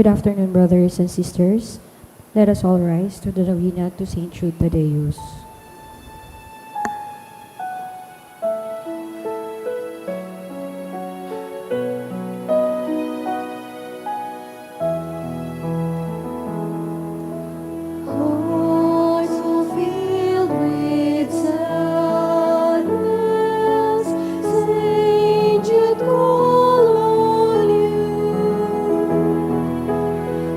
Good afternoon, brothers and sisters. Let us all rise to the novena to Saint Jude Thaddeus. Hearts so filled with sadness, Saint Jude call on you.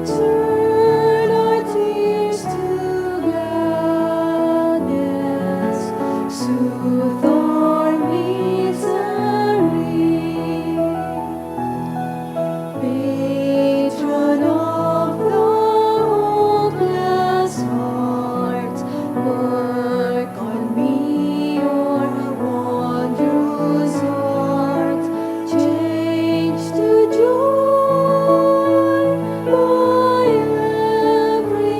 Turn our tears to gladness, soothe our misery. Patron of the hopeless heart, work on me your wondrous art, change to joy my every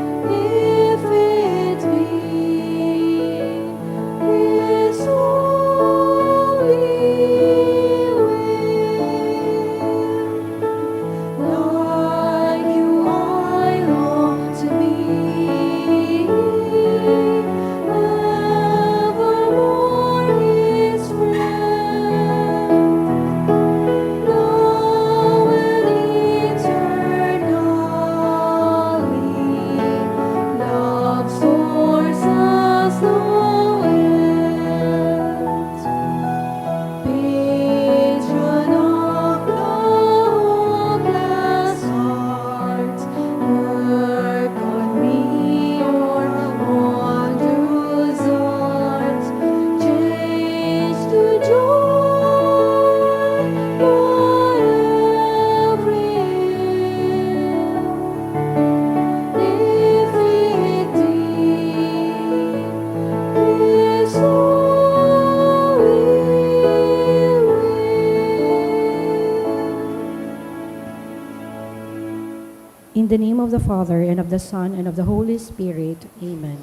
ill, if it be His holy will. Like you I long to be, evermore His friend, now and eternally. Love soars as the wind. Patron of the hopeless heart, work on me your wondrous art, change to joy my every ill, if it be His holy will. In the name of the Father, and of the Son, and of the Holy Spirit. Amen.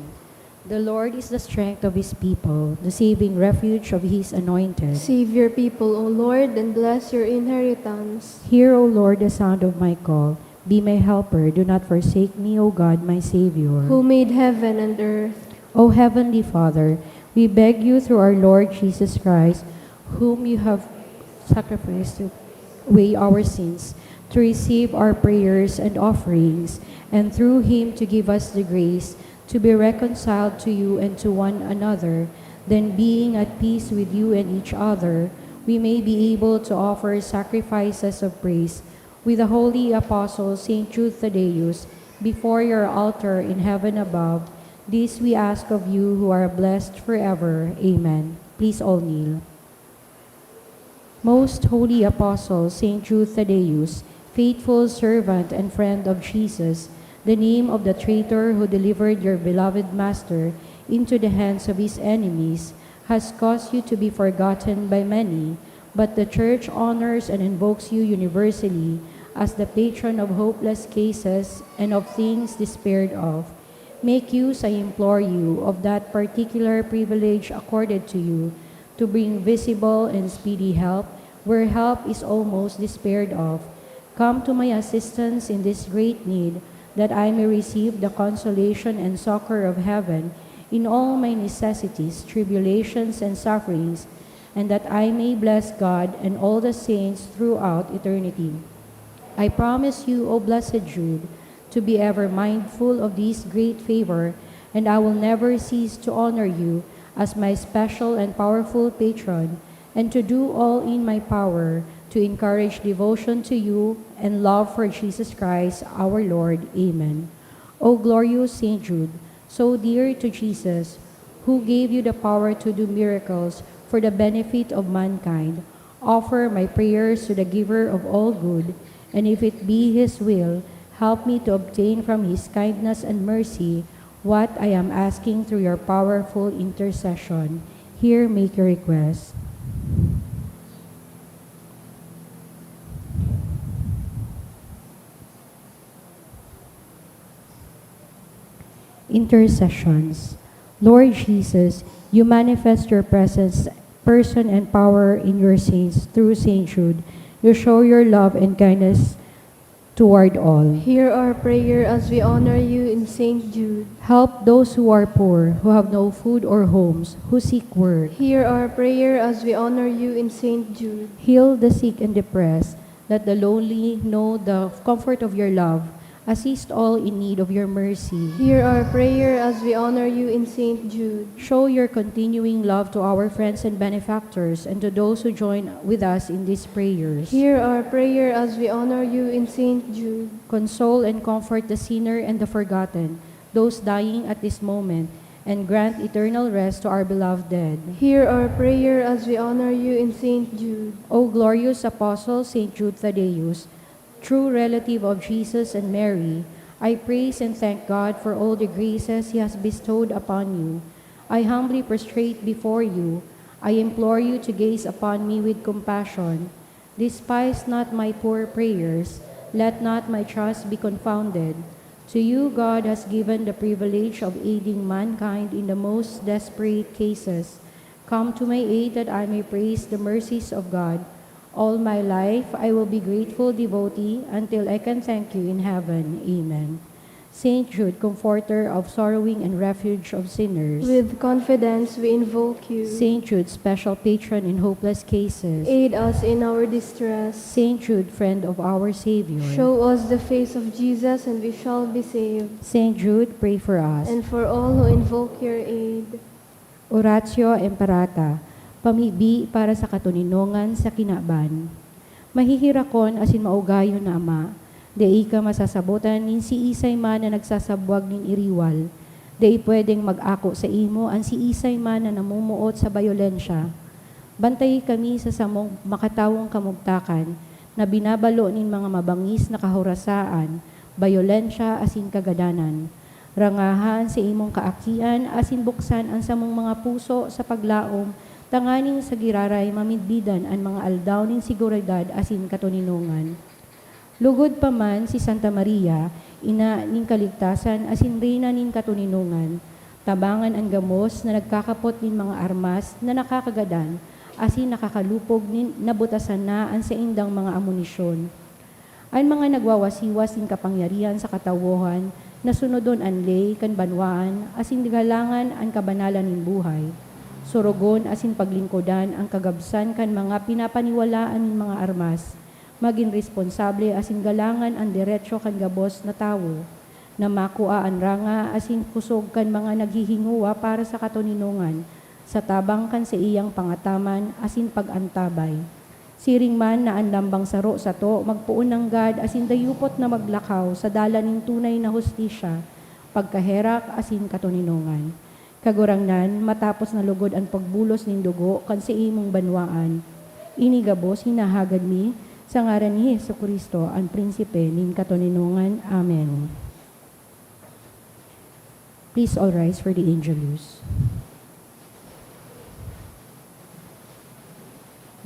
The Lord is the strength of His people, the saving refuge of His anointed. Save your people, O Lord, and bless your inheritance. Hear, O Lord, the sound of my call. Be my helper. Do not forsake me, O God, my Savior. Who made heaven and earth. O Heavenly Father, we beg you through our Lord Jesus Christ, whom you have sacrificed to away our sins, to receive our prayers and offerings, and through Him to give us the grace to be reconciled to you and to one another. Then, being at peace with you and each other, we may be able to offer sacrifices of praise with the holy apostle Saint Jude Thaddeus before your altar in heaven above. This we ask of you who are blessed forever. Amen. Please all kneel. Most holy apostle Saint Jude Thaddeus, faithful servant and friend of Jesus, the name of the traitor who delivered your beloved Master into the hands of his enemies has caused you to be forgotten by many, but the Church honors and invokes you universally as the patron of hopeless cases and of things despaired of. Make use, I implore you, of that particular privilege accorded to you to bring visible and speedy help where help is almost despaired of. Come to my assistance in this great need, that I may receive the consolation and succor of heaven in all my necessities, tribulations, and sufferings, and that I may bless God and all the saints throughout eternity. I promise you, O blessed Jude, to be ever mindful of this great favor, and I will never cease to honor you as my special and powerful patron, and to do all in my power to encourage devotion to you and love for Jesus Christ our Lord. Amen. O glorious Saint Jude, so dear to Jesus, who gave you the power to do miracles for the benefit of mankind, offer my prayers to the giver of all good, and if it be His will, help me to obtain from His kindness and mercy what I am asking through your powerful intercession. Here, make your request. Intercessions. Lord Jesus, you manifest your presence, person, and power in your saints through Saint Jude. You show your love and kindness toward all. Hear our prayer as we honor you in St. Jude. Help those who are poor, who have no food or homes, who seek work. Hear our prayer as we honor you in St. Jude. Heal the sick and depressed. Let the lonely know the comfort of your love. Assist all in need of your mercy. Hear our prayer as we honor you in St. Jude. Show your continuing love to our friends and benefactors and to those who join with us in these prayers. Hear our prayer as we honor you in St. Jude. Console and comfort the sinner and the forgotten, those dying at this moment, and grant eternal rest to our beloved dead. Hear our prayer as we honor you in St. Jude. O glorious Apostle St. Jude Thaddeus, true relative of Jesus and Mary, I praise and thank God for all the graces He has bestowed upon you. I humbly prostrate before you. I implore you to gaze upon me with compassion. Despise not my poor prayers. Let not my trust be confounded. To you God has given the privilege of aiding mankind in the most desperate cases. Come to my aid that I may praise the mercies of God. All my life I will be grateful devotee until I can thank you in heaven. Amen. Saint Jude, comforter of sorrowing and refuge of sinners. With confidence we invoke you. Saint Jude, special patron in hopeless cases. Aid us in our distress. Saint Jude, friend of our Savior. Show us the face of Jesus and we shall be saved. Saint Jude, pray for us. And for all who invoke your aid. Oratio Imperata, pamibi para sa katuninongan sa kinaban. Mahihirakon asin maugayon na ama, dai ka masasabutan nin si Isay man na nagsasabwag nin iriwal, dai pwedeng mag-ako sa imo ang si Isay man na namumuot sa bayolensya. Bantay kami sa samong makatawong kamugtakan na binabalo nin mga mabangis na kahurasaan, bayolensya asin kagadanan. Rangahan sa imong kaakian asin buksan ang samong mga puso sa paglaom, tanganing sa giraray mamidbidan ang mga aldaw ning siguridad asin katuninongan. Lugod pa man si Santa Maria, ina ning kaligtasan asin reyna ning katuninongan, tabangan ang gamos na nagkakapot nin mga armas na nakakagadan, asin nakakalupog nin nabutasan na ang sa indang mga amunisyon. Ang mga nagwawasiwas ning kapangyarihan sa katawuhan, nasunodon ang lay kan banwaan, asin galangan ang kabanalan ning buhay. Sorogon asin paglingkodan ang kagabsan kan mga pinapaniwalaan ning mga armas, maging responsable asin galangan ang diretsyo kan gabos na tawo, na makua ang ranga asin kusog kan mga naghihinguwa para sa katuninongan, sa tabang kan sa iyang pangataman asin pagantabay. Siring man na ang lambang saro sa to, magpuon ng God asin dayupot na maglakaw sa dala ning tunay na hustisya, pagkaherak asin katuninongan. Kagurangnan, matapos na lugod ang pagbulos ning dugo kan sa imong banwaan, inigabos hinahagad mi, sa ngaran ni Jesucristo, ang prinsipe ning katuninongan. Amen. Please all rise for the Angelus.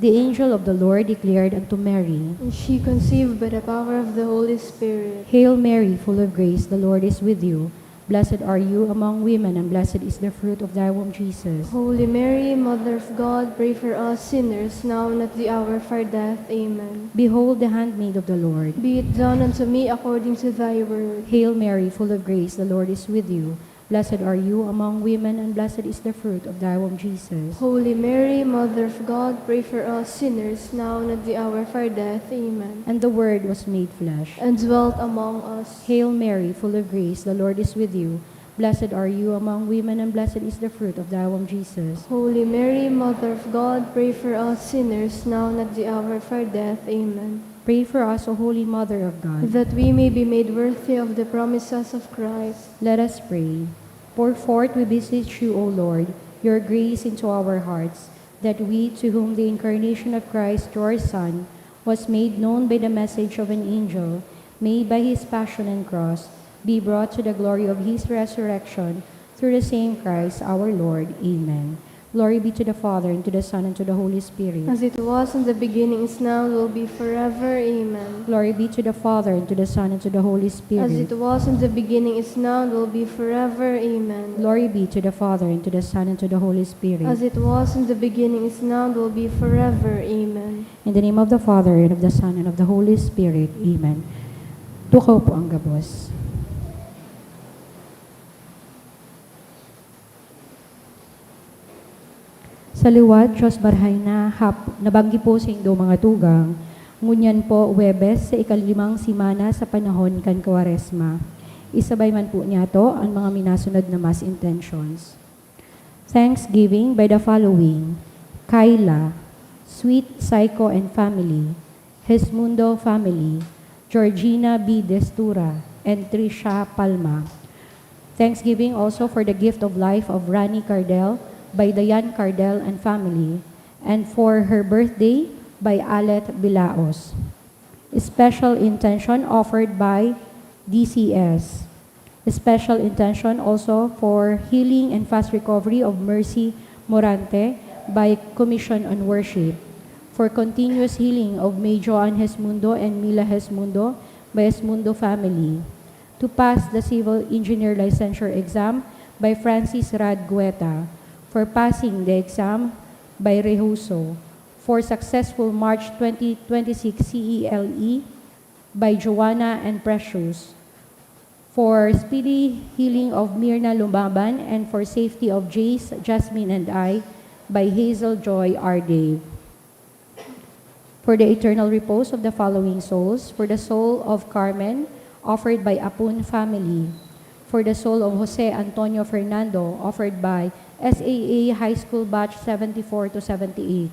The angel of the Lord declared unto Mary, And she conceived by the power of the Holy Spirit. Hail Mary, full of grace, the Lord is with you. Blessed are you among women, and blessed is the fruit of thy womb, Jesus. Holy Mary, Mother of God, pray for us sinners, now and at the hour of our death. Amen. Behold the handmaid of the Lord. Be it done unto me according to thy word. Hail Mary, full of grace, the Lord is with you. Blessed are you among women, and blessed is the fruit of thy womb, Jesus. Holy Mary, Mother of God, pray for us sinners, now and at the hour of our death. Amen. And the Word was made flesh. And dwelt among us. Hail Mary, full of grace, the Lord is with you. Blessed are you among women, and blessed is the fruit of thy womb, Jesus. Holy Mary, Mother of God, pray for us sinners, now and at the hour of our death. Amen. Pray for us, O Holy Mother of God. That we may be made worthy of the promises of Christ. Let us pray. Pour forth, we beseech you, O Lord, your grace into our hearts, that we, to whom the incarnation of Christ, your Son, was made known by the message of an angel, may by his passion and cross be brought to the glory of his resurrection, through the same Christ our Lord. Amen. Glory be to the Father, and to the Son, and to the Holy Spirit. As it was in the beginning, is now, and will be forever. Amen. Glory be to the Father, and to the Son, and to the Holy As Spirit. it was in the beginning, is now, and will be forever. Amen. Glory be to the Father, and to the Son, and to the Holy Spirit. As it was in the beginning, is now, and will be forever. Amen. In the name of the Father, and of the Son, and of the Holy Spirit. Amen. Tukaw po ang gabos. Sa liwat, Diyos barhay na nabanggi po sa indo mga tugang, ngunyan po Webes sa ikalimang simana sa panahon kan Kwaresma. Isabay man po niya to ang mga minasunod na mass intentions. Thanksgiving by the following: Kyla, Sweet Psycho and Family, Hesmundo Family, Georgina B. Destura, and Trisha Palma. Thanksgiving also for the gift of life of Rani Cardel by Dayan Cardel and family, and for her birthday by Alet Bilaos. Special intention offered by DCS. Special intention also for healing and fast recovery of Mercy Morante by Commission on Worship. For continuous healing of May Joan Hesmundo and Mila Hesmundo by Hesmundo family. To pass the civil engineer licensure exam by Francis Rad Gueta. For passing the exam by Rehuso. For successful March 2026 CELE by Joanna and Precious. For speedy healing of Mirna Lumaban and for safety of Jace, Jasmine, and I by Hazel Joy R. Dave. For the eternal repose of the following souls, for the soul of Carmen, offered by Apun family. For the soul of Jose Antonio Fernando, offered by SAA High School Batch 74 to 78.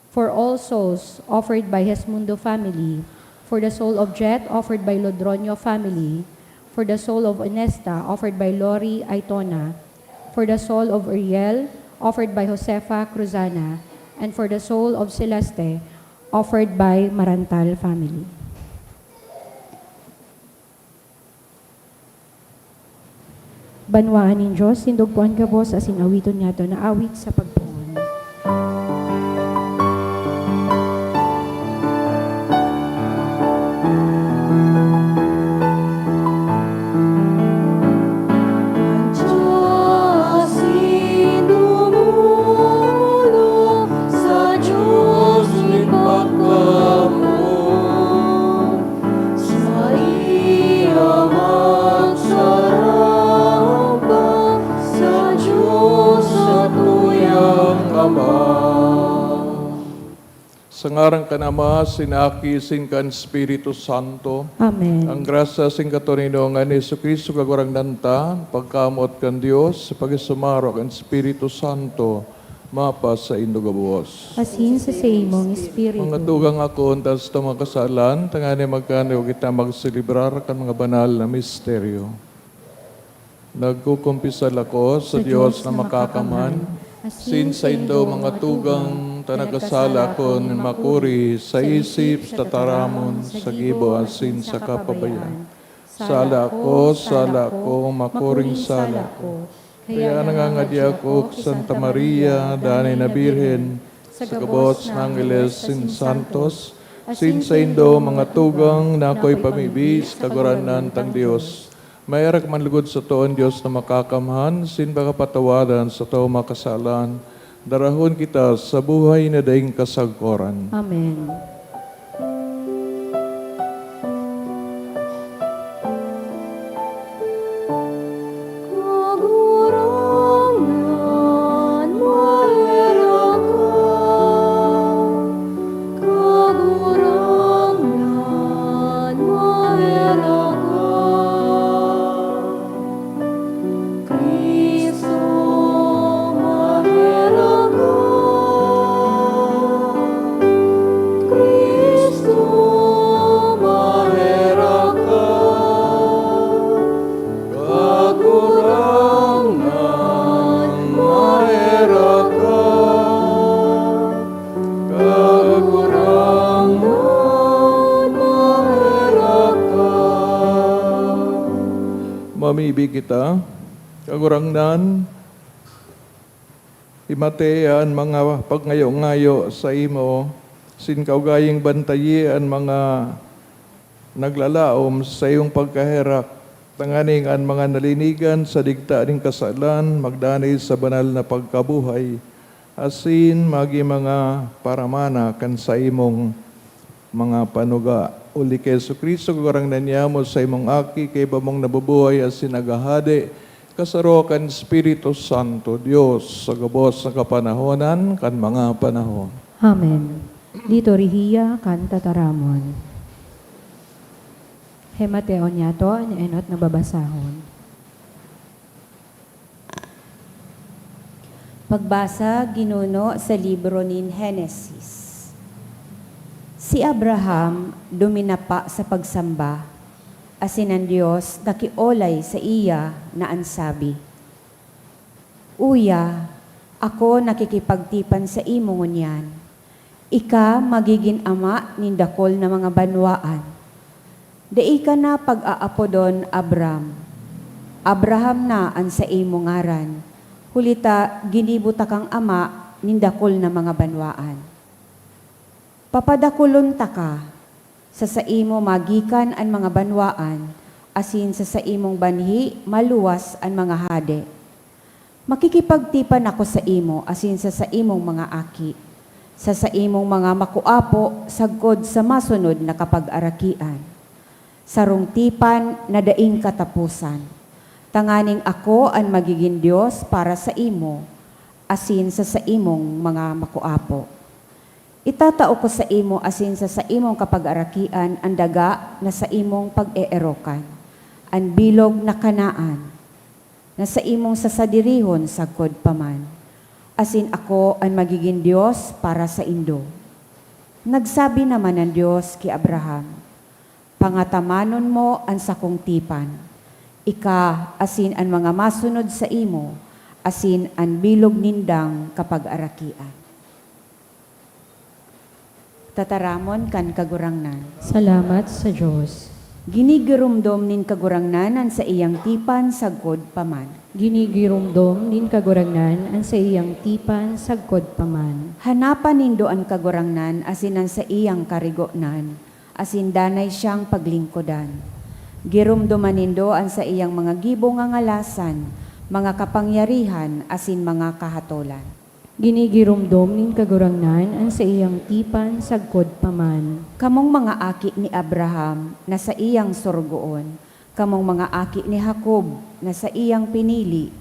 For all souls, offered by Hesmundo family. For the soul of Jet, offered by Lodronio family. For the soul of Onesta, offered by Lori Aitona. For the soul of Uriel, offered by Josefa Cruzana. And for the soul of Celeste, offered by Marantal family. Banwaan ng Diyos, sindugpuan ka po sa sinawiton niya to na awit sa pagpuon. Sa ngarang kanama, sinaki, singkan Espiritu Santo. Amen. Ang grasya sing katorino nga ni Jesucristo kagurang nanta, pagkamot kan Dios, pagisumaro kan Espiritu Santo, mapa sa indugabuos. Asin sa imong Espiritu. Mga tugang ako, tas ito mga kasalan, tangani magkano kita magsilibrar kan mga banal na misteryo. Nagkukumpisal ako sa Diyos na makakaman, sin sa indo mga tugang tanagkasala ko ng makuri sa isip, sa taramon, sa gibo, asin sa kapabayan. Sala ko, makuring sala ko. Kaya nangangadya ko, Santa Maria, Danay na Birhen, sa kabot ng Angeles, sin Santos, sin sa indo mga tugang na ako'y pamibis, kaguranan tang Diyos. Mayarak manlugod sa toon Diyos na makakamhan, sin baka patawadan sa tao makasalan, darahon kita sa buhay na daing kasagkoran. Amen. Mamibig kita, kagurangnan, imatean mga pagngayo-ngayo sa imo, sin kaugaying bantayi ang mga naglalaom sa iyong pagkaherak, tanganing ang mga nalinigan sa digta ning kasalan, magdanay sa banal na pagkabuhay, asin magi mga paramana kan sa imong mga panuga. Uli kay Jesucristo kagarang nanyamo sa imong aki kay bamong nabubuhay asin nagahade kasaro kan Espiritu Santo Dios sa gabos sa kapanahonan kan mga panahon. Amen. Liturhiya kan tataramon. Hemateon yato ang enot na babasahon. Pagbasa ginuno sa libro ni Henesis. Si Abraham duminapa sa pagsamba, asin ang Diyos nakiolay sa iya na ansabi, Uya, ako nakikipagtipan sa imo ngunyan. Ika magiging ama ni dakol na mga banwaan. Dai ka na pag-aapodon Abram. Abraham na ang sa imo ngaran. Hulita ginibuta kang ama ni dakol na mga banwaan. Papadakulon ta ka, sa imo magikan ang mga banwaan, asin sa imong banhi maluwas ang mga hade. Makikipagtipan ako sa imo, asin sa imong mga aki, sa imong mga makuapo, sagkod sa masunod na kapag-arakian. Sarong tipan na daing katapusan. Tanganing ako ang magiging Diyos para sa imo, asin sa imong mga makuapo. Itatao ko sa imo asin sa imong kapag-arakian ang daga na sa imong pag-eerokan, ang bilog na kanaan, na sa imong sasadirihon sagkod paman. Asin ako ang magiging Diyos para sa indo. Nagsabi naman ng Diyos kay Abraham, Pangatamanon mo ang sakong tipan. Ika asin ang mga masunod sa imo, asin ang bilog nindang kapag-arakian. Tataramon kan kagurangnan. Salamat sa Diyos. Ginigirumdom nin kagurangnan ang sa iyang tipan sagkod paman. Ginigirumdom nin kagurangnan ang sa iyang tipan sagkod paman. Hanapan nindo ang kagurangnan asin ang sa iyang karigonan, asin danay siyang paglingkodan. Girumdoman nindo ang sa iyang mga gibo nga ngalasan, mga kapangyarihan asin mga kahatolan. Ginigirumdom nin kagurangnan ang sa iyang tipan sagkod paman. Kamong mga aki ni Abraham na sa iyang sorgoon, kamong mga aki ni Jacob na sa iyang pinili,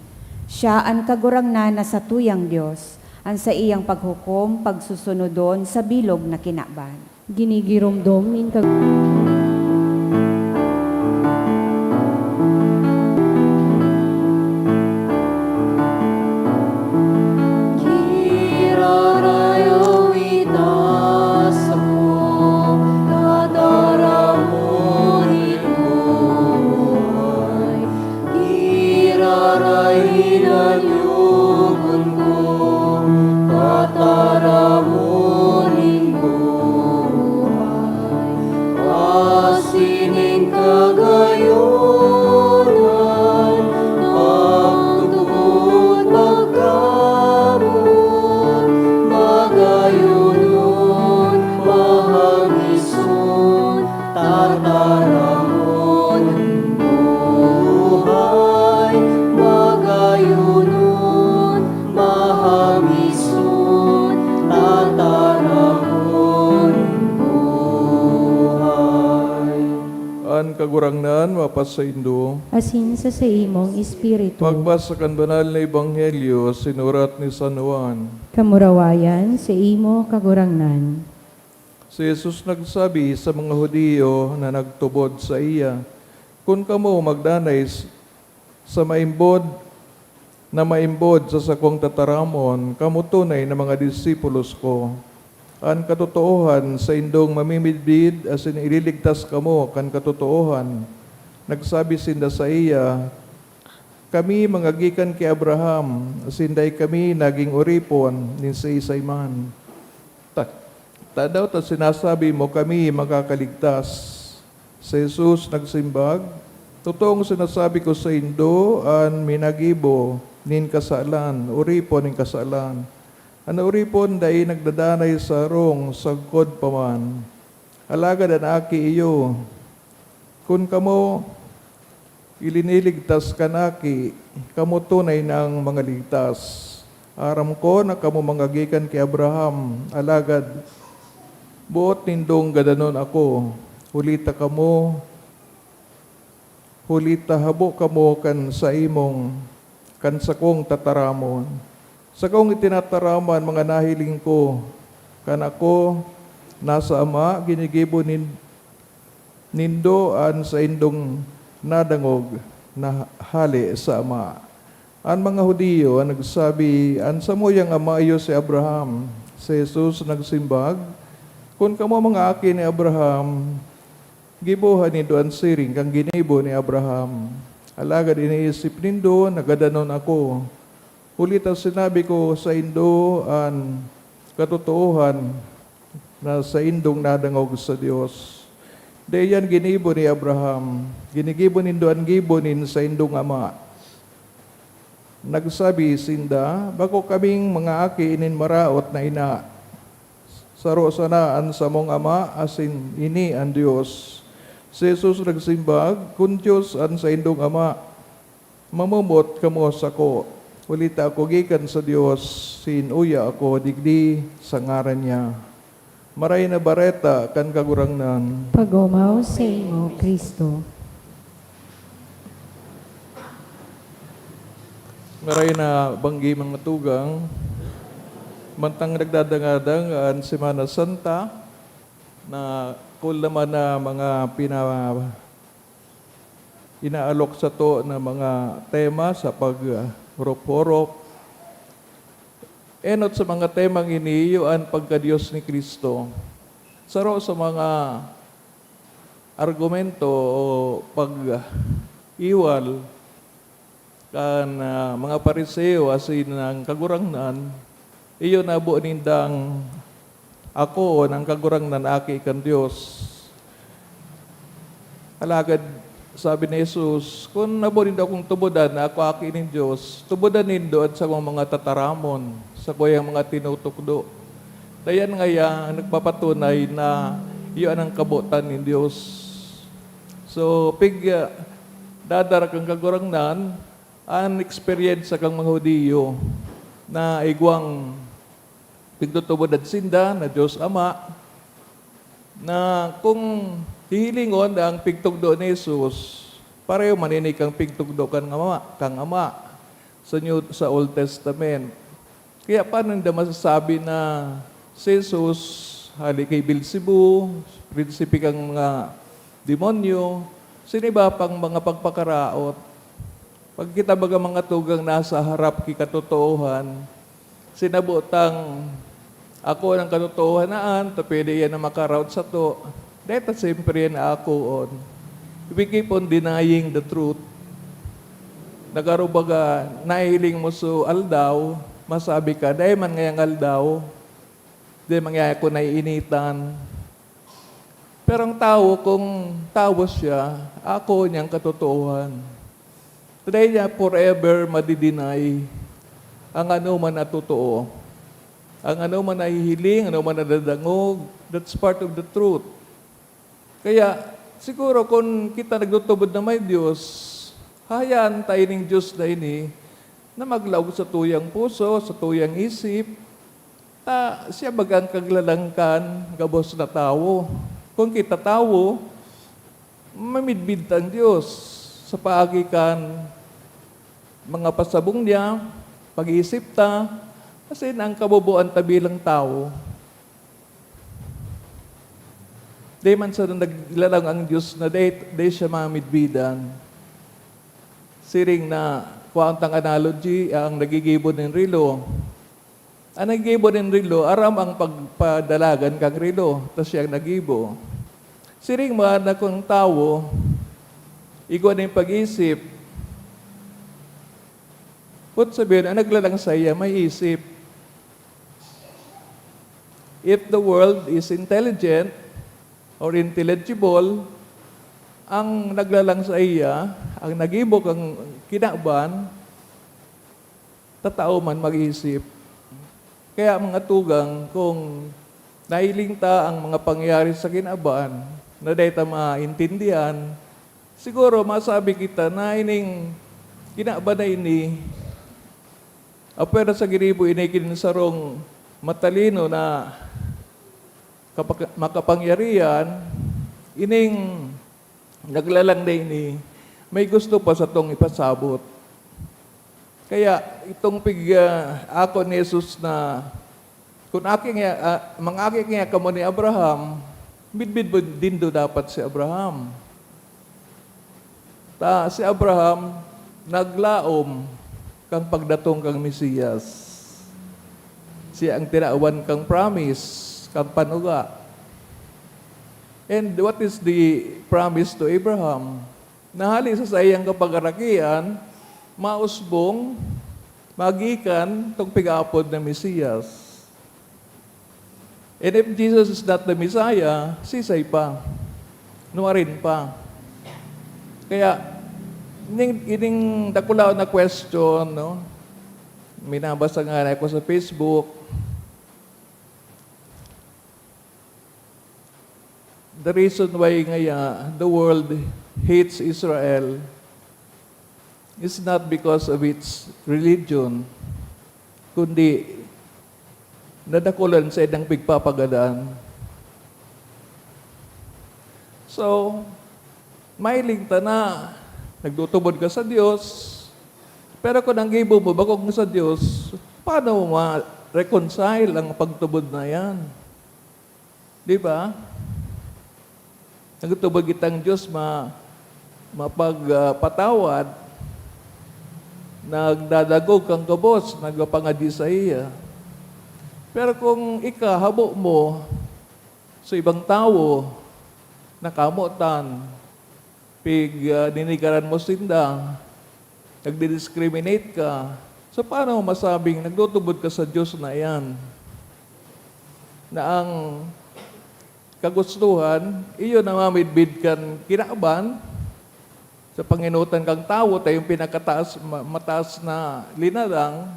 siya ang kagurangnan na sa tuyang Diyos, ang sa iyang paghukom, pagsusunodon sa bilog na kinaban. Ginigirumdom nin kagurangnan mapasaindo. asin sa imong espiritu. Pagbasa kan banal na ebanghelyo sinurat ni San Juan. Kamurawayan sa imo kagurangnan. Si Jesus nagsabi sa mga Hudiyo na nagtubod sa iya, Kung kamo magdanay sa maimbod sa sakong tataramon, kamo tunay na mga disipulos ko. Ang katotohan sa indong mamimidbid asin ililigtas kamo kan katotohan. Nagsabi sinda sa iya, kami mga gikan kay Abraham, asin day kami naging uripon nin sa isayman. Tadaw ta sinasabi mo kami makakaligtas. Si Jesus nagsimbag, totoong sinasabi ko sa indo an minagibo nin kasalan, uripon nin kasalan. Ano uripon day nagdadanay sa rong sagkod paman. Alagad an aki iyo. Kun kamo iliniligtas kanaki, kamo tunay ng mga ligtas. Aram ko na kamo mangagikan kay Abraham, alagad buot nindong gadanon ako. Hulita habo kamo kan sa imong, kan sa kong tataramon. Sa kong itinataraman mga nahiling ko, kan ako nasa Ama, ginigibo nindoan sa indong nadangog na hali sa Ama. Ang mga Hudiyo ang nagsabi, an sa mo yang ama iyo si Abraham. Si Jesus nagsimbag, kung kamo mga aki ni Abraham, gibuhan ni doan siring kang ginibo ni Abraham. Alagad iniisip nindo, nagadanon ako. Ulit ang sinabi ko sa indo an katotohan na sa indong nadangog sa Dios. Dayan ginibo ni Abraham, ginigibo nindo ang gibonin sa indong ama. Nagsabi sinda, bako kaming mga aki inin maraot na ina. Saro sanaan sa mong ama, asin ini ang Diyos. Si Jesus nagsimbag, kung Diyos an sa indong ama, mamumot kamo sa ko. Ulita ako gikan sa Diyos, sinuya ako digdi sa ngaran niya. Maray na bareta kan kagurangnan. Pagomaw sa imo, Kristo. Maray na banggi mga tugang, mantang nagdadangadang Semana Santa, na kung naman na mga inaalok sa to na mga tema sa pag-horop-horop. Enot sa mga temang iniiyuan pagka-Diyos ni Kristo. Saro sa mga argumento o pag-iwal kan mga Pariseo asin ng kagurangnan, iyo nabo nindang ako ng kagurangnan aki kan Dios. Alagad sabi ni Jesus, kung nabo nindo akong tubudan na ako aki ng Diyos, tubudan nindo at sa mga tataramon, sa kuyang mga tinutukdo. Dayan ngaya nagpapatunay na iyon ang kabutan ni Diyos. So, dadara kang kagurangnan, ang experience kang mga Hudiyo na igwang pigtutubod sinda na Diyos Ama, na kung hihilingon ang pigtugdo ni Jesus, pareho maninig kang pigtugdo kang Ama sa Old Testament. Kaya paano hindi masasabi na si Jesus hali kay Beelzebub, prinsipe kang mga demonyo, siniba pang mga pagpakaraot. Pag kita baga mga tugang nasa harap ki katotohan, sinabutang ako ng katotohanaan, to pwede yan na makaraot sa to. Dito siyempre na ako on. We keep on denying the truth. Nagarubaga, nahiling mo so aldaw, masabi ka, dahil man ngayang aldaw, dahil mangyaya ko naiinitan. Pero ang tao, kung tao siya, ako niyang katotohan. Today niya forever madidinay ang ano man na totoo. Ang ano man na hihiling, ano man na dadangog, that's part of the truth. Kaya siguro kung kita nagtutubod na may Diyos, hayaan tayo ng Diyos na ini na maglawag sa tuyang puso, sa tuyang isip, siya bagang kaglalangkan, gabos na tao. Kung kita tao, mamidbid ang Diyos sa paagikan mga pasabong niya, pag-iisip ta, kasi ang kabubuan ta bilang tao. Di man sa naglalang ang Diyos na di siya mamidbidan. Siring na kuwantang analogy, ang nagigibon ng rilo. Ang nagigibo ng rilo, aram ang pagpadalagan kang rilo, tapos siyang nagibo. Siring mga na kung tao, igwa na yung pag-isip, put sabihin, ang naglalang sa iya, may isip. If the world is intelligent or intelligible, ang naglalang sa iya, ang nagibok ang kinaban, tatao man mag-isip. Kaya mga tugang, kung nailing ta ang mga pangyayari sa kinaban, na dahi ta maintindihan, siguro masabi kita na ining kinaban na ini, Apera sa giribo inikin sarong matalino na makapangyarihan, ining naglalang na ini, may gusto pa sa tong ipasabot. Kaya itong ako ni Jesus na kung mangaki nga kamo ni Abraham, bidbid din do dapat si Abraham. Si Abraham naglaom kang pagdatong kang Mesiyas. Siya ang tinaawan kang promise, kang panuga. And what is the promise to Abraham? Nahali sa iyang kapagarakian, mausbong, magikan, itong pig-apod na Mesiyas. And if Jesus is not the Messiah, sisay pa. Nuwarin pa. Kaya, ining dakulaw na question, no? Minabasa nga na ako sa Facebook. The reason why the world hates Israel is not because of its religion, kundi nadakulan sa idang pigpapagadaan. So, mailing ta na, nagtutubod ka sa Diyos, pero kung ang gibo mo, bakog sa Diyos, paano mo ma-reconcile ang pagtubod na yan? Di ba? Nagtubod kitang Diyos mapagpatawad, nagdadagog kang kabos, nagpangadi sa iya. Pero kung habo mo sa ibang tao, nakamutan, ninigaran mo sinda, nagdi-discriminate ka, so paano mo masabing nagtutubod ka sa Diyos na yan? Na ang kagustuhan, iyo na mamidbid kan kinaaban, sa Panginutan kang tao, tayong mataas na linarang,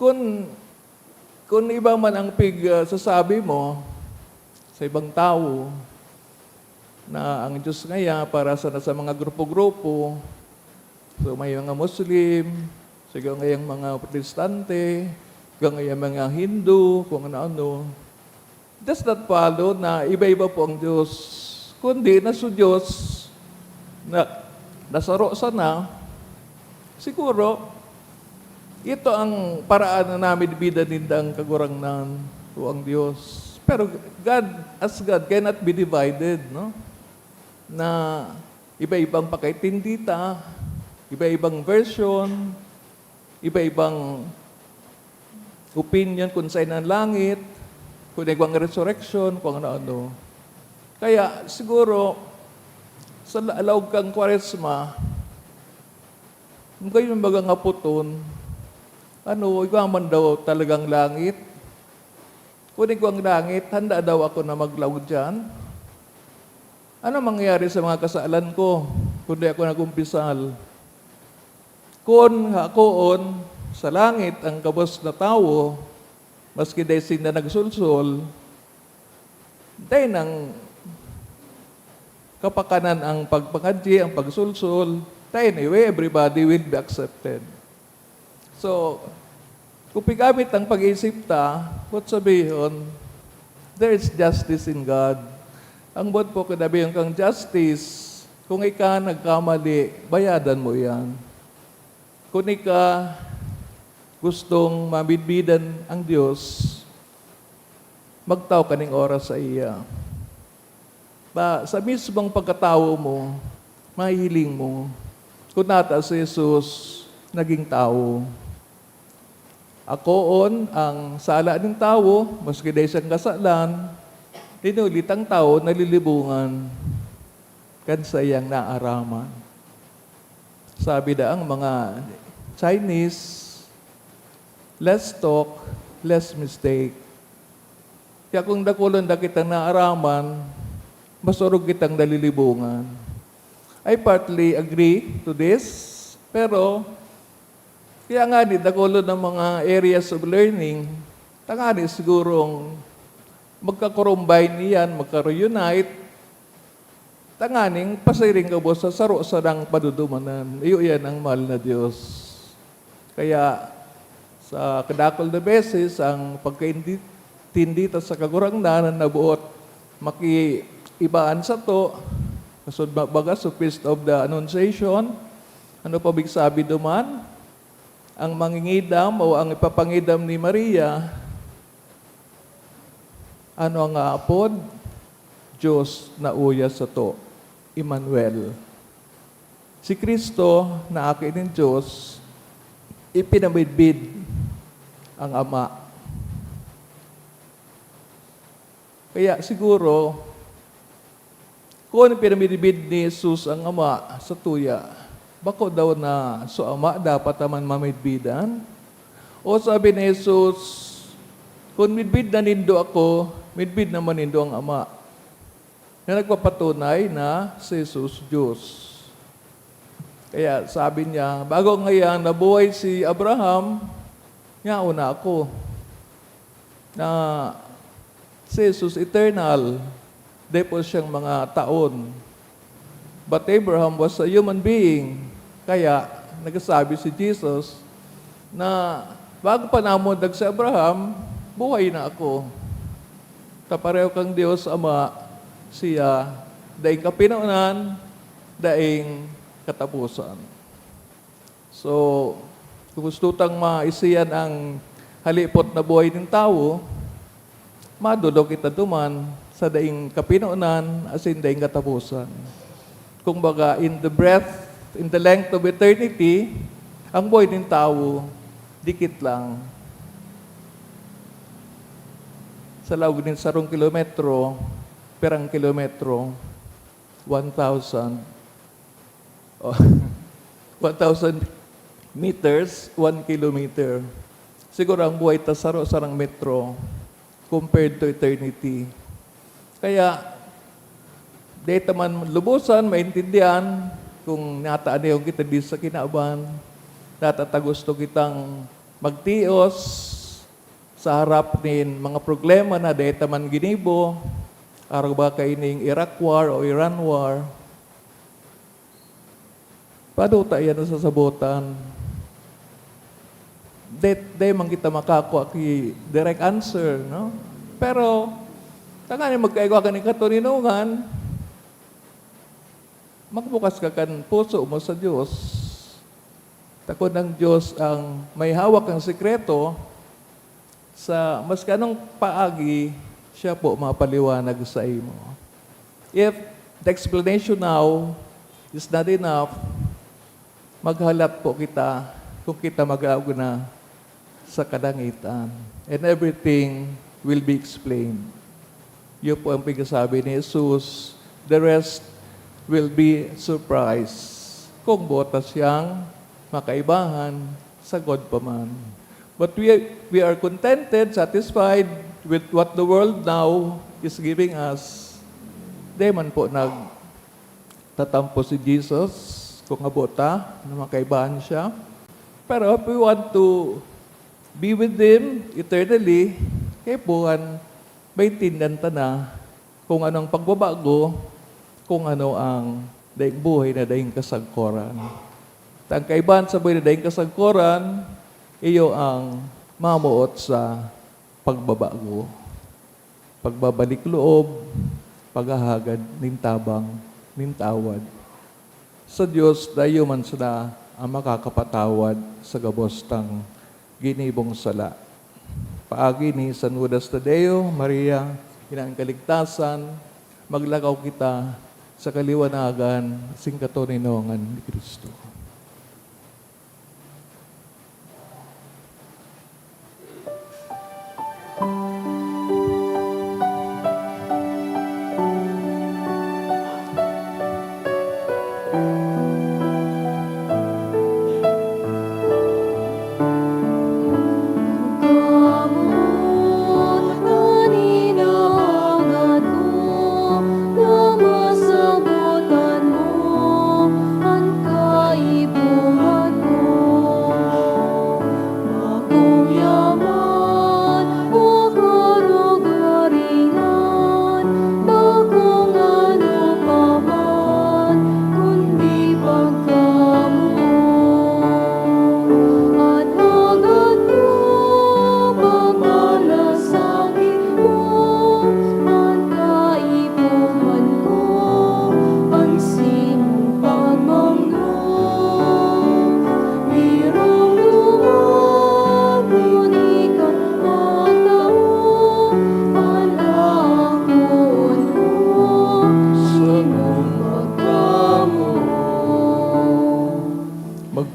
kung iba man ang sasabi mo sa ibang tao, na ang Diyos ngaya para sa mga grupo-grupo, so may mga Muslim, so ngayang mga Protestante, ngayang mga Hindu, kung ano-ano, does not follow na iba-iba po ang Diyos, kundi na sa Diyos na nasaro sana, siguro, ito ang paraan na namin bida nindang kagurangnan o ang Diyos. Pero God cannot be divided, no? Na iba-ibang pakaitindita, iba-ibang version, iba-ibang opinion kung saan ang langit, kung ibang resurrection, kung ano-ano. Kaya siguro, sa alaog kang Kwaresma, kung kayo mga ngaputon, ikaw man daw talagang langit? Kung ikaw ang langit, handa daw ako na maglaw dyan? Ano mangyayari sa mga kasalan ko kung di ako nagumpisal? Kung hakoon sa langit ang kabos na tao, maski dahil sila nagsulsol, dahil ng kapakanan ang pagpangadji, ang pagsulsol, anyway, everybody will be accepted. So, kung pigamit ang pag-iisip ta, what sabihin, there is justice in God. Ang buwan po kinabi yung kang justice, kung nagkamali, bayadan mo yan. Kung gustong mabidbidan ang Diyos, magtaw ka ng oras sa iya. Sa mismong pagkatao mo, mahihiling mo, kung nata si Jesus naging tao. Akoon ang sala ng tao, maski dahil siyang kasalan, tinulit ang tao nalilibungan kan sayang naaraman. Sabi da ang mga Chinese, less talk, less mistake. Kaya kung dakulon da kitang naaraman, masurog kitang nalilibungan. I partly agree to this, pero kaya nga dakulon ng mga areas of learning, tangani sigurong magka-combine niyan, magka-reunite, tanganing pasiring ka sa saro-sarang padudumanan. Iyo yan ang mahal na Diyos. Kaya sa kadakol na beses, ang pagkaintindi sa kagurangdanan na buot makiibaan sa to, kasod baga sa Feast of the Annunciation, ano pa big sabi duman? Ang mangingidam o ang ipapangidam ni Maria, ano ang apod? Diyos na uya sa to, Emmanuel. Si Kristo na akin ng Diyos, ipinamidbid ang Ama. Kaya siguro, kung ipinamidbid ni Jesus ang Ama sa tuya, bako daw na so Ama dapat naman mamidbidan? O sabi ni Jesus, kung midbid na nindo ako, midbid naman nindo ang Ama. Na nagpapatunay na si Jesus Diyos. Kaya sabi niya, bago ngayon nabuhay si Abraham, nga una ako, na si Jesus eternal, di po siyang mga taon. But Abraham was a human being. Kaya nagsasabi si Jesus na bago pa namundag si Abraham, buhay na ako. Tapareho kang Diyos Ama, siya daing kapinaunan, daing katapusan. So, kung gusto tang maisiyan ang halipot na buhay ng tao, madulog kita duman sa daing kapinaunan as in daing katapusan. Kung baga, in the length of eternity, ang buhay ng tao, dikit lang. Sa lawag ng 1 kilometro, perang kilometro, 1,000. 1,000 meters, 1 kilometer. Siguro ang buhay ta sarang metro compared to eternity. Kaya, dito man lubusan, maintindihan, kung nataan yung kita di sa kinaaban, natatagusto kitang magtios sa harap nin mga problema na dito man ginibo, araw ba kaining Iraq War o Iran War, paano tayo na sasabutan? Day man kita makakuha ki direct answer, no? Pero, tangan magkaigwa ka ni katuninungan, magbukas ka kan puso mo sa Diyos. Takot ng Diyos ang may hawak ng sikreto sa mas kanong paagi, siya po mapaliwanag sa imo. If the explanation now is not enough, maghalat po kita kung kita mag-aago na sa kadangitan. And everything will be explained. Yun po ang pagkasabi ni Jesus. The rest will be surprise. Kung botas siyang makaibahan, sagod pa man. But we are contented, satisfied with what the world now is giving us. Di man po nagtatampo si Jesus kung abota na makaibahan siya. Pero if we want to be with Him eternally, kaya buwan, may tindan na kung anong pagbabago, kung ano ang daing buhay na daing kasagkoran. Ang kaibahan sa buhay na daing kasagkoran, iyo ang mamuot sa pagbabago. Pagbabalik loob, paghahagad, nintabang, nintawad. Sa Diyos, dayo man sila ang makakapatawad sa gabostang ginibong sala. Paagi ni San Judas Tadeo, Maria, inang kaligtasan, maglakaw kita sa kaliwanagan, sing katuninongan ni Kristo. Namasabutan mo ang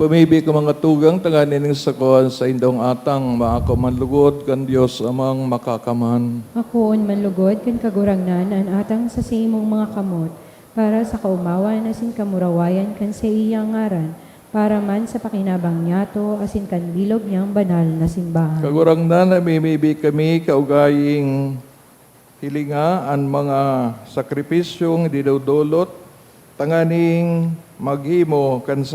Pamibi ko mga tugang, tanganin ng sakuan sa indong atang, maako manlugod, kan Diyos amang makakaman. Ako manlugod kan kagurangnan an atang sa imong mga kamot, para sa kaumawan asin kamurawayan kan sa iyang ngaran, para man sa pakinabang niyato asin kan bilog niyang banal na simbahan. Kagurang na namimibi kami kaugaying hilinga ang mga sakripisyong dinudulot, tanganing maghimo kan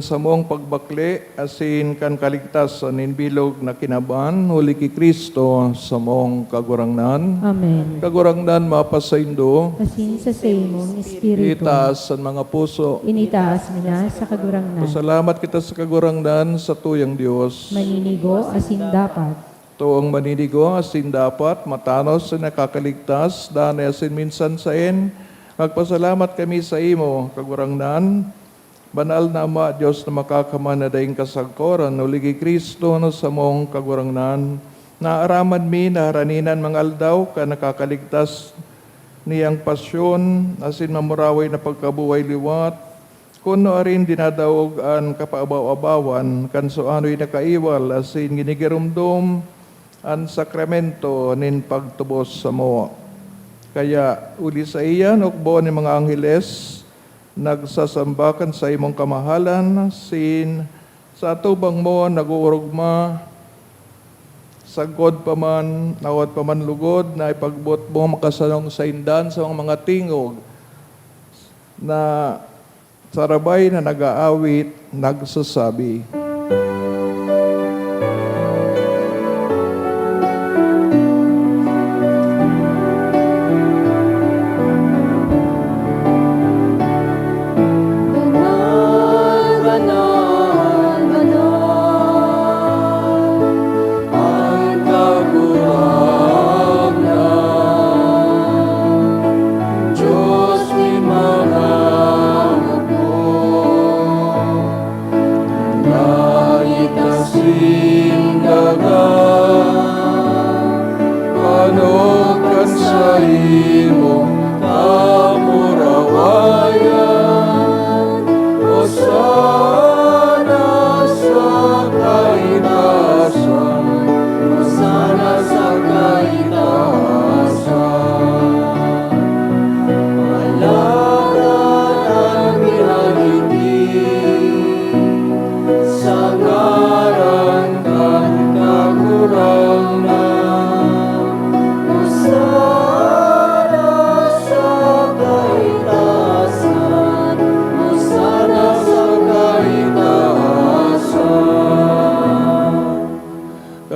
sa mong pagbakli asin kan kaligtasan in bilog na kinaban huli ki Kristo sa mong kagurangnan. Amen. Kagurangnan mapasaindo, Asin sa imong espiritu, itaas ang mga puso. initaas mo na sa kagurangnan. Pasalamat kita sa kagurangnan sa tuyang Diyos. Maninigo asin dapat. Tuong maninigo asin dapat matanos sa nakakaligtas, daan asin minsan sain. Magpasalamat kami sa imo, kagurangnan. Banal na Ama, Diyos na makakaman na daing kasagkoran, uligi Kristo no sa mong kagurangnan. Naaraman mi, naharaninan mga aldaw, ka nakakaligtas niyang pasyon, asin mamuraway na pagkabuhay liwat. Kuno arin dinadaog an kapaabaw-abawan, kanso ano'y nakaiwal, asin ginigirumdum, an sakramento nin pagtubos sa mo. Kaya uli sa iyan, ukbo ni mga angheles, nagsasambakan sa imong kamahalan, sin sa atubang mo nag-uurugma, sagod pa man, nawat pa man lugod, na ipagbot mo makasanong sa indan sa mga tingog, na sarabay na nag-aawit, nagsasabi.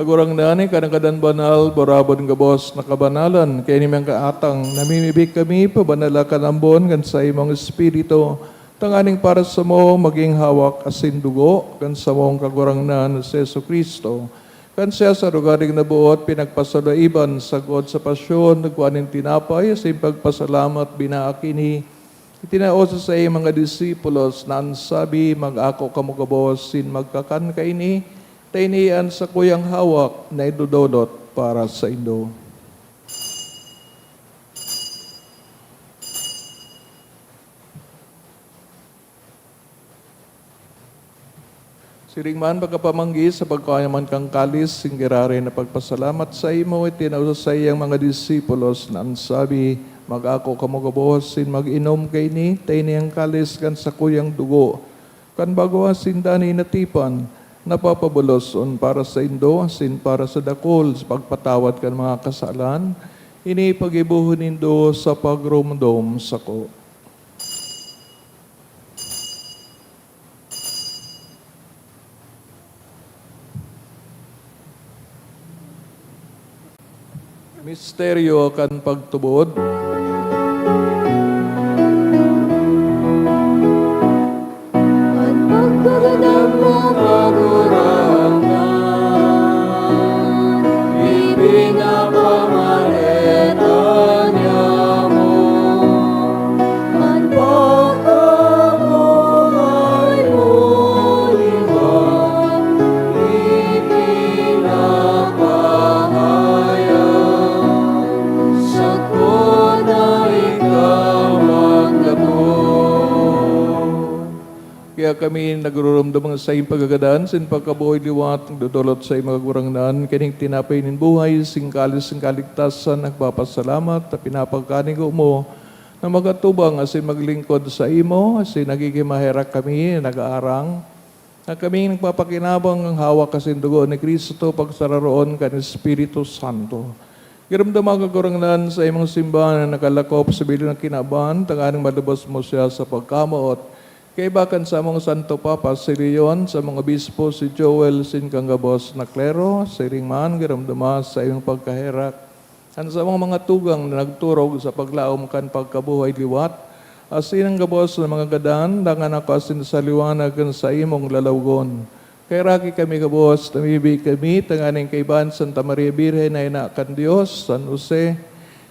Kagurang nani, kadang-kadang banal, borabon nga boss, nakabanalan, kaya nimang kaatang, namimibig kami, pabanala ka nambon, kan sa imong espiritu, tanganing para sa mo, maging hawak asin dugo, kan sa mong kagurang nan, sa Yesu Kristo, kan siya sa lugaring nabuot, pinagpasalaiban, sagod sa pasyon, nagkuhanin tinapay, asin pagpasalamat, binaakini, itinaosa sa iyong mga disipulos, na ansabi, mag-ako kamugabos, sin magkakan kaini, tainian sa kuyang hawak na idudulot para sa indo. Siringman pagkapamanggi sa pagkayaman kang kalis, singgirari na pagpasalamat sa imo, itinausa sa iyang mga disipulos na ansabi, mag-ako kamugabos, sin mag-inom kay ni, tainiyang kalis kan sa kuyang dugo, kan bago asin dani natipan, napapabulos on para sa indo, sin para sa dakol, sa pagpatawad kan mga kasalan, ini pagibuhon nindo sa pagrumdom sa ko. Misteryo kan pagtubod. Sa Kaya kami nagruramdam sa iyong pagagadan, sin pagkabuhay liwat, dudulot sa iyong mga gurangnan, kining tinapay nin buhay, singkalis, singkaligtasan, nagpapasalamat, at pinapagkanig mo, na magatubang asin maglingkod sa imo, asin nagigimaherak kami, nag-aarang, na kami nagpapakinabang ang hawak kasin dugo ni Kristo, pagsararoon kan Espiritu Santo. Giramdama ka gurangnan sa imong simbahan na nakalakop sa bilin ng kinaban, tanganing malubos mo siya sa pagkamaot. Kay bakan sa among Santo Papa, si Leon, sa mga bispo, si Joel, sin Kangabos na klero, si Ringman, giramdama sa iyong pagkaherak. Ang sa mga tugang na nagturog sa paglaom kan pagkabuhay liwat, asin ang gabos ng mga gadan, dangan ako asin sa liwanag kan sa imong lalawgon. Kay raki kami gabos, namibi kami, tanganing kaiban Santa Maria Birhen na inakan Diyos, San Jose,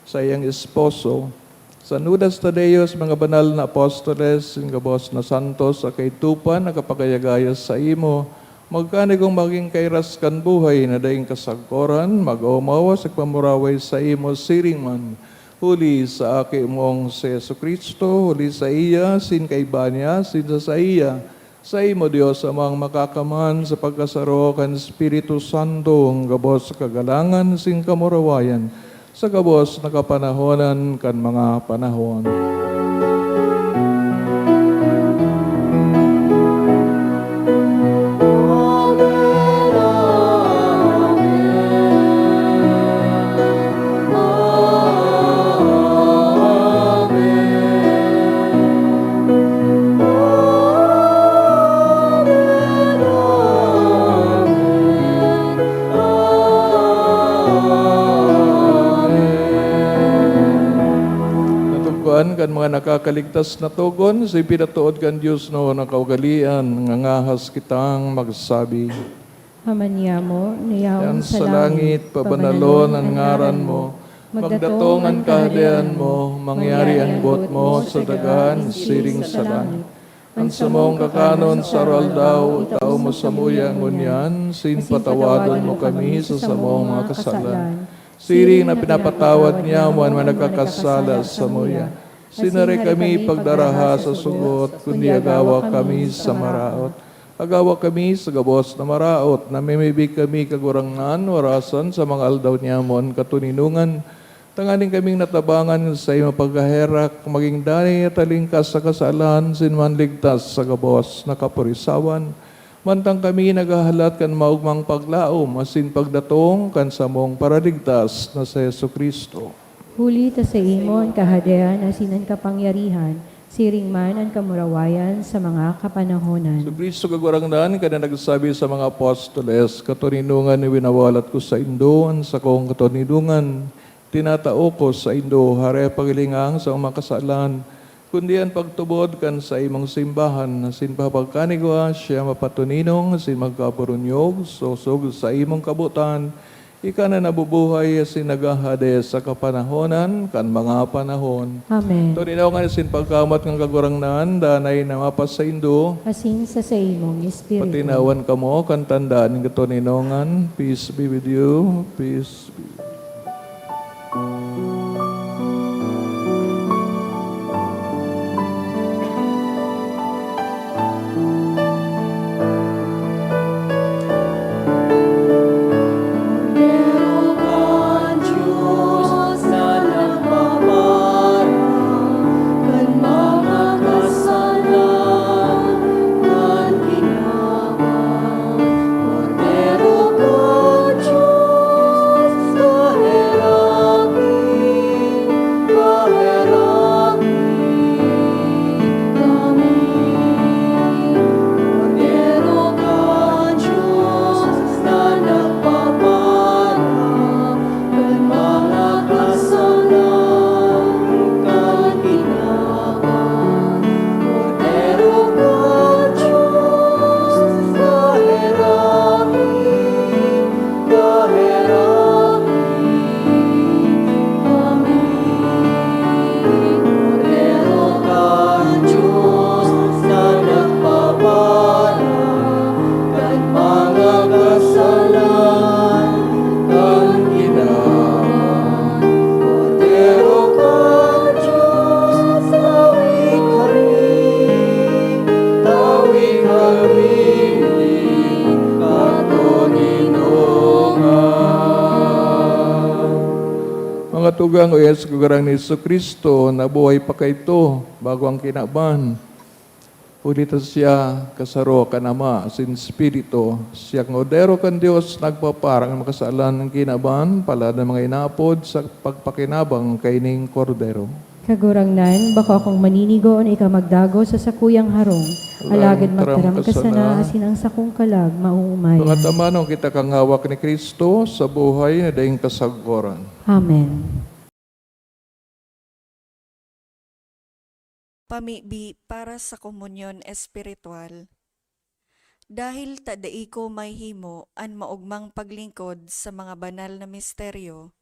sa iyang esposo. San Judas Tadeos, mga banal na apostoles, ang gabos na santos, sa kaitupan, nakapagayagayas sa imo, magkanigong maging kairas kan buhay na daing kasagkoran, mag-umawa sa pamuraway sa imo siringman, huli sa aki mong si Yesu Kristo, huli sa iya, sin kaiba niya, sin sa iya, sa imo Diyos amang makakaman sa pagkasaro kan Espiritu Santo, ang gabos sa kagalangan, sin kamurawayan, sa gabos na kapanahonan kan mga panahon. Kan mga nakakaligtas na tugon, sa pinatuod kan Diyos no na kaugalian, ngangahas kitang magsabi. Hamanyamo, niyaon Yan sa langit, pabanalon ang ngaran mo, magdatong ang kahadian mo, mangyari ang bot mo sa dagan, siring sa langit. Ang samong kakanon sa daw, tao mo sa muyang ngunyan, sin patawadon mo kami sa samong mga kasalan. Siring na pinapatawad niya, man nagkakasala sa muya. Sinari kami pagdaraha sa sugot, kundi agawa kami sa maraot. Agawa kami sa gabos na maraot, namimibig kami kagurangan, warasan sa mga aldaw niyamon, katuninungan. Tanganing kaming natabangan sa iyong pagkaherak, maging dani at alingkas sa kasalan, sinman ligtas sa gabos na kapurisawan. Mantang kami naghahalat kan maugmang paglaom, asin pagdatong kan samong paraligtas na sa Yesu Kristo. Huli ta sa imon kahadean asinan kapangyarihan, siring man ang kamurawayan sa mga kapanahonan. So Kristo kagwarangdan, kada nagsabi sa mga apostoles, katuninungan ni winawalat ko sa Indoan, sa kong katuninungan, tinatao ko sa Indo, hare pagilingang sa mga kasalan, kundi ang pagtubod kan sa imong simbahan, sin papagkanigwa, siya mapatuninong, sin magkapurunyog, sosog sa imong kabutan, ika na nabubuhay sin nagahade sa kapanahonan kan mga panahon. Amen. Ito ninaw nga sin pagkamat ng kagurangnan, danay na mapas sa Indo, Asin sa imong espiritu. patinawan ka mo, kan tandaan ng katuninongan, peace be with you, peace be. Diyos, tugang o yes gugarang ni Kristo na buhay pa kayto bago ang kinaban. Pulita siya kasaro kan Ama sin Espiritu, siya ngodero kan Dios nagpaparang makasalan ng kinaban, pala ng mga inapod sa pagpakinabang kaining kordero. Kagurangnan, bako akong maninigo na ikamagdago sa sakuyang harong. Alagad magtaram ka sana, asin ang sakong kalag, maumay. Mga tamanong kita kang hawak ni Kristo sa buhay na daing kasaggoran. Amen. Pamibi para sa komunyon espiritual. Dahil tadai ko may himo an maugmang paglingkod sa mga banal na misteryo,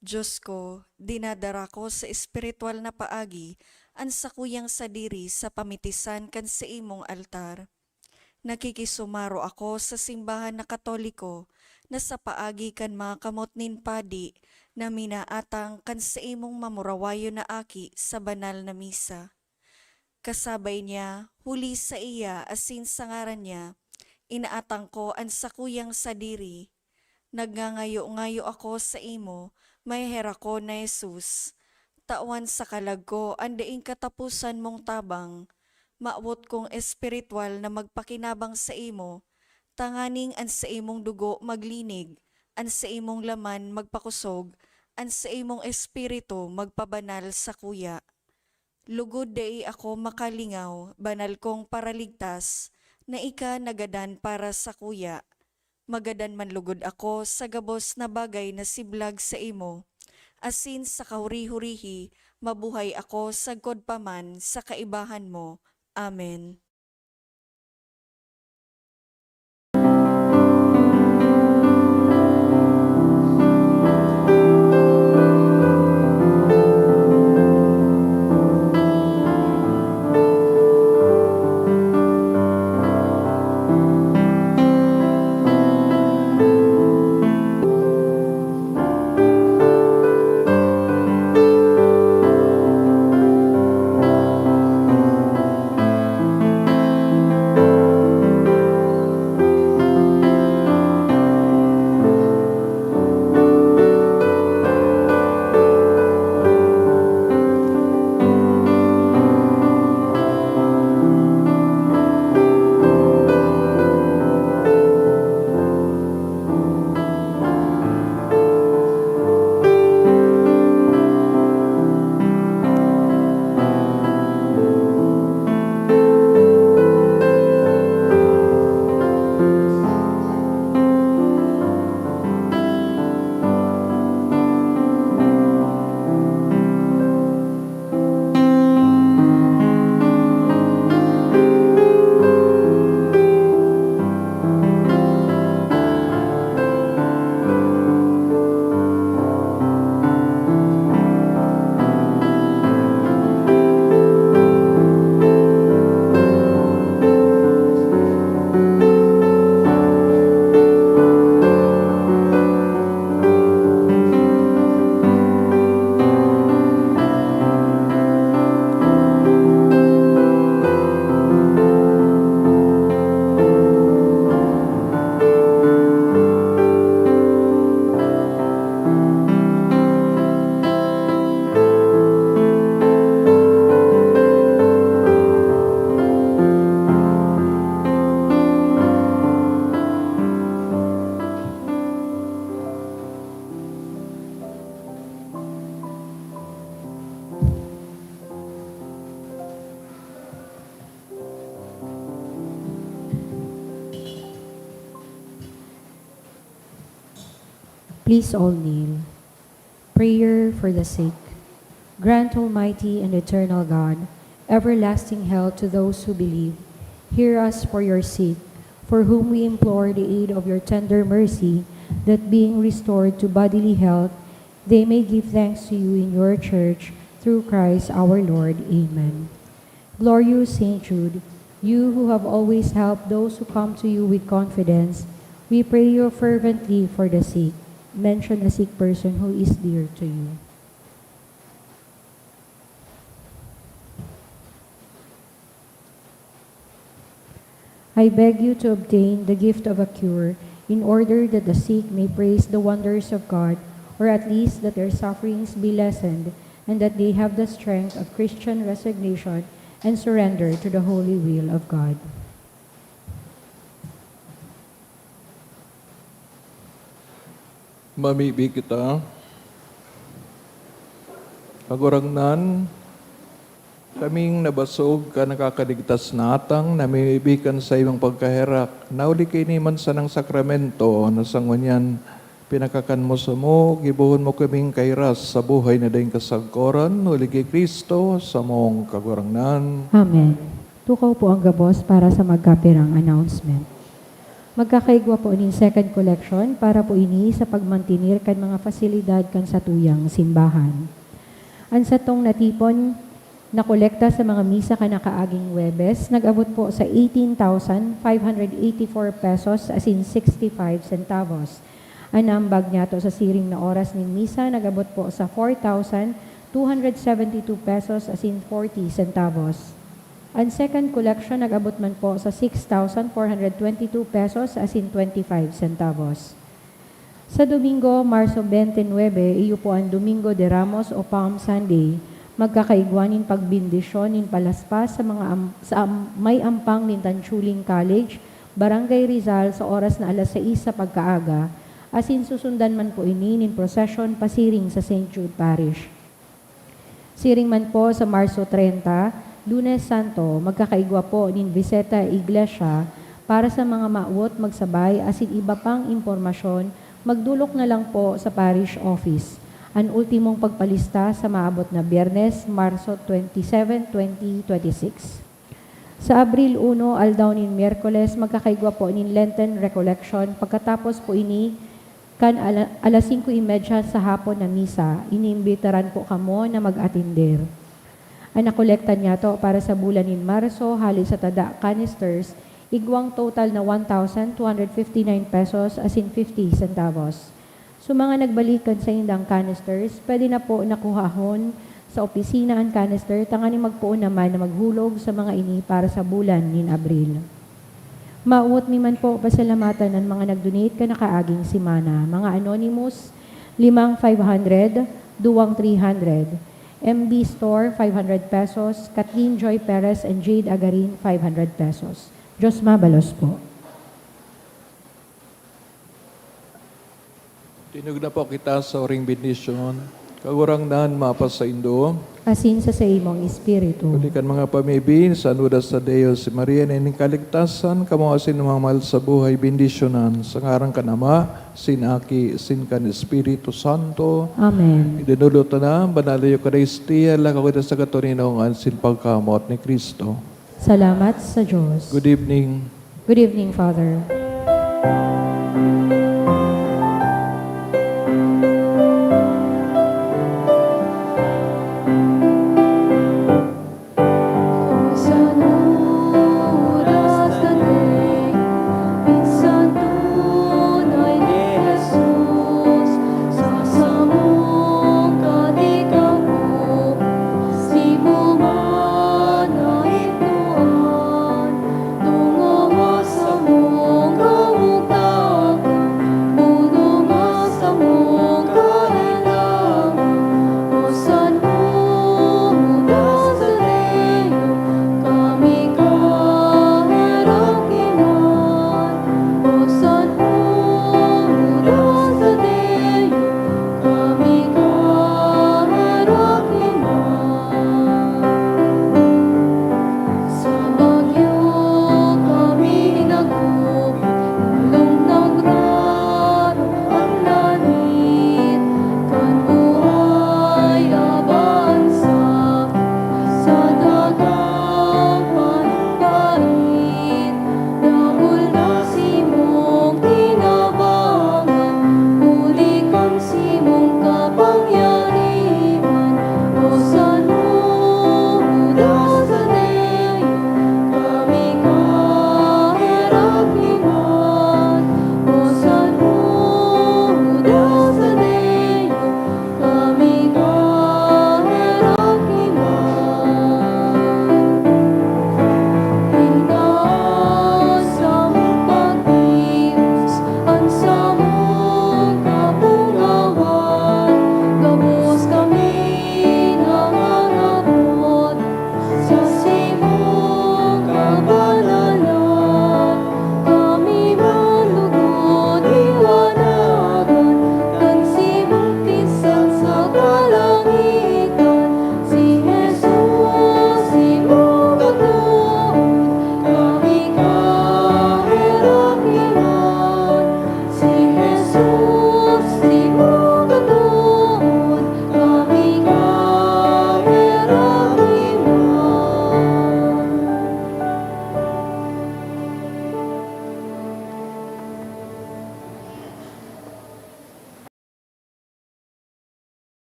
Diyos ko, dinadara ko sa espiritual na paagi an sakuyang sadiri sa pamitisan kan sa imong altar. Nakikisumaro ako sa simbahan na Katoliko na sa paagi kan mga kamot nin padi na minaatang kan sa imong mamurawayo na aki sa banal na misa. Kasabay niya, huli sa iya asin sa ngaran niya, inaatang ko ang sakuyang sadiri. Nagngangayo-ngayo ako sa imo, may hera ko na Jesus. Tawan sa kalag ko, andaing katapusan mong tabang. Maawot kong espiritual na magpakinabang sa imo, tanganing an sa imong dugo maglinig, an sa imong laman magpakusog, an sa imong espiritu magpabanal sa kuya. Lugod dai ako makalingaw, banal kong paraligtas, na ika nagadan para sa kuya. Magadan man lugod ako sa gabos na bagay na siblag sa imo. Asin sa kahuri-hurihi, mabuhay ako sa godpaman sa kaibahan mo. Amen. Please all kneel. Prayer for the sick. Grant, Almighty and eternal God, everlasting health to those who believe. Hear us for your sake, for whom we implore the aid of your tender mercy, that being restored to bodily health, they may give thanks to you in your church, through Christ our Lord. Amen. Glorious Saint Jude, you who have always helped those who come to you with confidence, we pray you fervently for the sick. Mention a sick person who is dear to you. I beg you to obtain the gift of a cure, in order that the sick may praise the wonders of God, or at least that their sufferings be lessened, and that they have the strength of Christian resignation and surrender to the holy will of God. Mamibi kita. Kagurangnan, kaming nabasog ka nakakaligtas natang namibikan sa imong pagkaherak. Nauli kay ni man sa ng sakramento na sangunyan pinakakan mo sa mo, gibuhon mo kaming kairas sa buhay na daing kasagkoran, uli kay Kristo sa mong kagurangnan. Amen. Tukaw po ang gabos para sa magkapirang announcement. Magkakaigwa po ining second collection para po ini sa pagmantinir kan mga fasilidad kan sa tuyang simbahan. Ang satong natipon na kolekta sa mga misa kanakaaging Webes, nag-abot po sa 18,584 pesos as in 65 centavos. Ang ambag niya to sa siring na oras ng misa, nag-abot po sa 4,272 pesos as in 40 centavos. Ang second collection, nag-abot man po sa 6,422 pesos as in 25 centavos. Sa Domingo, Marso 29, iyo po ang Domingo de Ramos o Palm Sunday, magkakaigwanin pagbindisyon in palaspas sa may ampang ni Tanchuling College, Barangay Rizal sa oras na alas 6 sa pagkaaga, as in susundan man po ini nin procession pasiring sa St. Jude Parish. Siring man po sa Marso 30, Lunes Santo, magkakaigwa po nin Visita Iglesia para sa mga maawot magsabay as in iba pang impormasyon, magdulok na lang po sa parish office. Ang ultimong pagpalista sa maabot na Biyernes, Marso 27, 2026. Sa Abril 1, aldaw nin Miyerkules, magkakaigwa po nin Lenten Recollection. Pagkatapos po ini, alas 5:30 sa hapon na misa, iniimbitaran po kamo na mag-atinder. Ang nakolekta niya to para sa bulan nin Marso, halis sa tada canisters, igwang total na 1,259 pesos as in 50 centavos. So mga nagbalikan sa indang canisters, pwede na po nakuhahon sa opisina ang canister, tangani magpuon naman na maghulog sa mga ini para sa bulan nin Abril. Mauot mi man po pasalamatan ng mga nag-donate ka nakaaging simana. Mga anonymous, 5,500, 2,300. MB Store, 500 pesos. Kathleen Joy Perez and Jade Agarin, 500 pesos. Diyos mabalos po. Tinug na po kita sa oring bendisyon. Kagurangnan mapas sa Indo. Asin sa imong espiritu. Kulikan mga pamibin, sa anudas sa Deo si Maria na ining kaligtasan, kamo asin mamahal sa buhay bendisyonan. Sa ngarang kanama, sinaki, sin kan Espiritu Santo. Amen. Idinulot na, banal na Eucharistia, lakaw kita sa katuninong sin pagkamot ni Kristo. Salamat sa Diyos. Good evening. Good evening, Father.